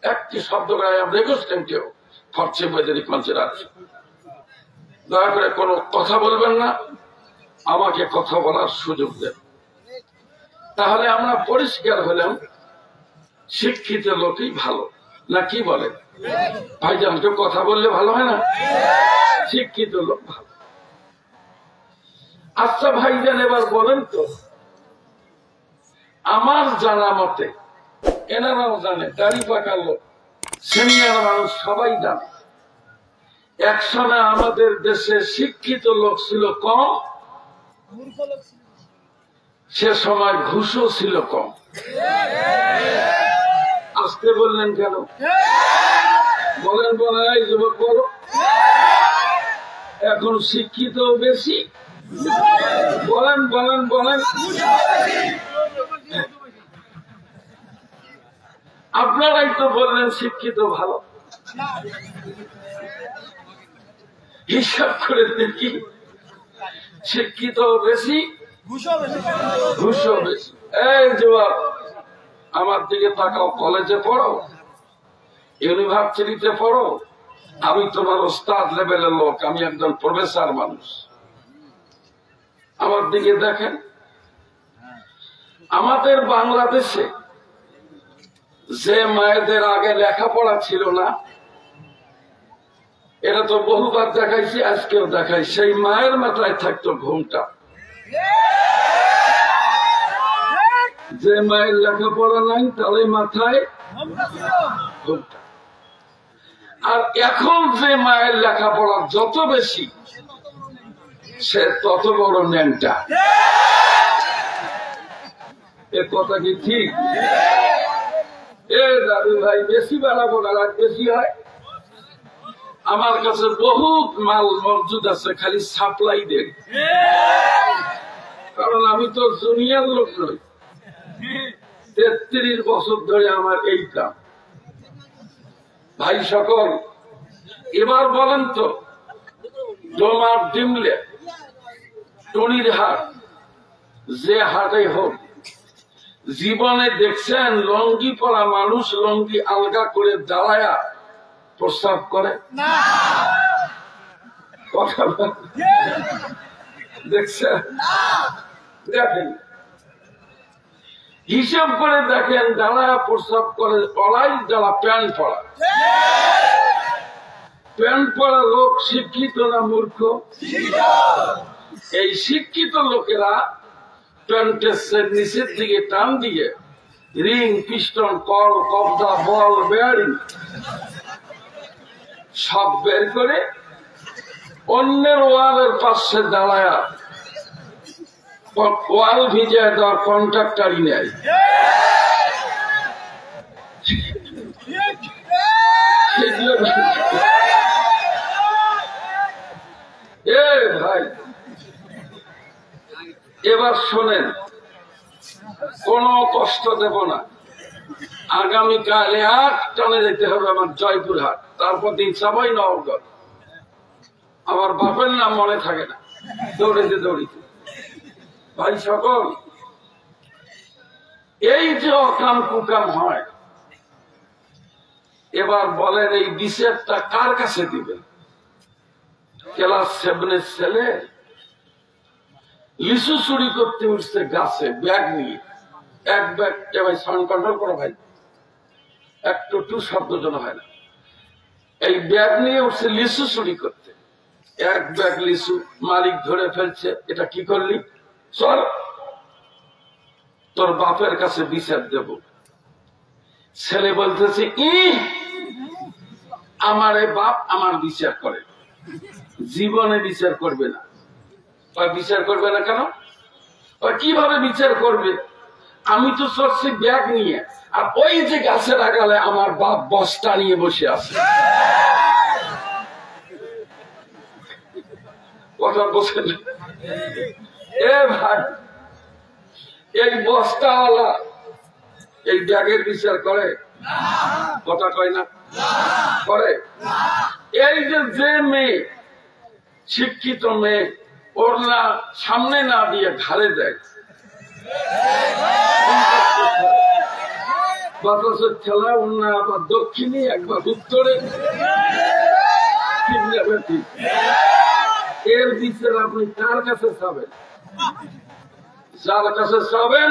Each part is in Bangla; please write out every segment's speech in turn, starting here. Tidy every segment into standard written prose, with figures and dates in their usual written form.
একটি শব্দ গায়ে আমরা বুঝতেন কেউ খরচে বৈদ্যুতিক মঞ্চের আছে। দয়া করে কোনো কথা বলবেন না, আমাকে কথা বলার সুযোগ দেন। তাহলে আমরা পরিষ্কার হলাম শিক্ষিত লোকই ভালো, না কি বলেন ভাইজান? কেউ কথা বললে ভালো হয় না? শিক্ষিত লোক ভালো। আচ্ছা ভাইজান, এবার বলেন তো, আমার জানা মতে, এনারাও জানে, দাড়ি পাকা লোক, সিনিয়র মানুষ সবাই জানে, একসময় আমাদের দেশে শিক্ষিত লোক ছিল কম, সে সময় ঘুষও ছিল কম। আসতে বললেন কেন? বলেন বলেন, এই যুবক বলো, এখন শিক্ষিত বেশি? বলেন বলেন বলেন। আপনারাই তো বললেন শিক্ষিত ভালো। হিসাব করে দেখি, শিক্ষিত বেশি, ঘুষও বেশি। এই যুবক, আমার দিকে তাকাও, কলেজে পড়ো, ইউনিভার্সিটিতে পড়ো, আমি তোমার ওস্তাদ লেভেলের লোক, আমি একজন প্রফেসর মানুষ। আমার দিকে দেখেন, আমাদের বাংলাদেশে যে মায়েদের আগে লেখাপড়া ছিল না, এটা তো বহুবার দেখাইছি, আজকেও দেখাই, সেই মায়ের মাথায় থাকতো ঘুমটা। যে মায়ের লেখাপড়া নাই তাহলে মাথায় ঘুমটা। আর এখন যে মায়ের লেখাপড়া যত বেশি, সে তত বড় ন্যাংটা। এ কথা কি ঠিক? এ দাদু ভাই, বেশি বেলা বলার বেশি হয়। আমার কাছে বহুত মাল মজুদ আছে, খালি সাপ্লাই দেন, কারণ আমি তো জুনিয়র লোক নই। 33 বছর ধরে আমার এই কাম। ভাই সকল, এবার বলেন তো, ডোমার ডিমলে, টনির হাট, যে হাটে হোক, জীবনে দেখছেন লঙ্গি পরা মানুষ লঙ্গি আলগা করে দাঁড়ায়া প্রস্তাব করে? কথা দেখছেন? দেখেন, হিসাব করে দেখেন, দাঁড়ায়া প্রস্তাব করে পড়াই যারা প্যান্ট পরা। প্যান্ট পরা লোক শিক্ষিত না মূর্খ? এই শিক্ষিত লোকেরা প্যান্টের নিচের দিকে টান দিয়ে রিং, পিস্টন, কল, কবজা, বল, বেয়ারিং সব বের করে অন্যের ওয়ালের পাশে দাঁড়ায়া ওয়াল ভিজিয়ে দেওয়ার কন্ট্রাক্টারই নেয়। এ ভাই, এবার শোনেন, কোন কষ্ট দেব না। আগামীকাল এক টানে যেতে হবে আমার জয়পুরহাট, তারপর দিন সবাই নবগঞ্জ। আমার বাপের নাম মনে থাকে না, দৌড়িতে দৌড়িতে। ভাই সকল, এই যে অকাম কুকাম হয়, এবার বলেন এই বিচারটা কার কাছে দিবেন? ক্লাস 7-এর ছেলে লিচু চুরি করতে উঠছে গাছে ব্যাগ নিয়ে, এক ব্যাগ। ভাই সাউন্ড কন্ট্রোল করো ভাই, একটু টু শব্দ যেন হয় না। এই ব্যাগ নিয়ে উঠছে লিচু চুরি করতে, এক ব্যাগ লিচু মালিক ধরে ফেলছে। এটা কি করলি? চল, তোর বাপের কাছে বিচার দেব। ছেলে বলতেছে, আমার বাপ আমার বিচার করে, জীবনে বিচার করবে না। বিচার করবে না কেন? কিভাবে বিচার করবে? আমি তো চড়ছি ব্যাগ নিয়ে, আর ওই যে গাছের আগালে আমার বাপ বস্তা নিয়ে বসে আছে। কথা বলছেন? এ ভাই, এই বস্তাওয়ালা এই ব্যাগের বিচার করে? কথা কয় না? করে। এই যে মেয়ে, শিক্ষিত মেয়ে, ওর না সামনে না দিয়ে ঘাড়ে দেয়, বাতাসের ঠেলা অন্য আবার দক্ষিণে একবার উত্তরে, ঠিক না ঠিক? এর বিচার আপনি কার কাছে চাবেন? যার কাছে চাবেন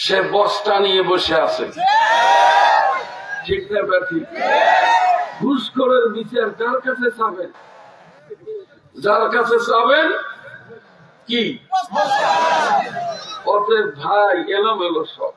সে বস্তা নিয়ে বসে আছে, ঠিক না ঠিক? ঘুষখোরের বিচার কার কাছে চাবেন? যার কাছে চাবেন কি? অতএব ভাই এলোমেলো সব।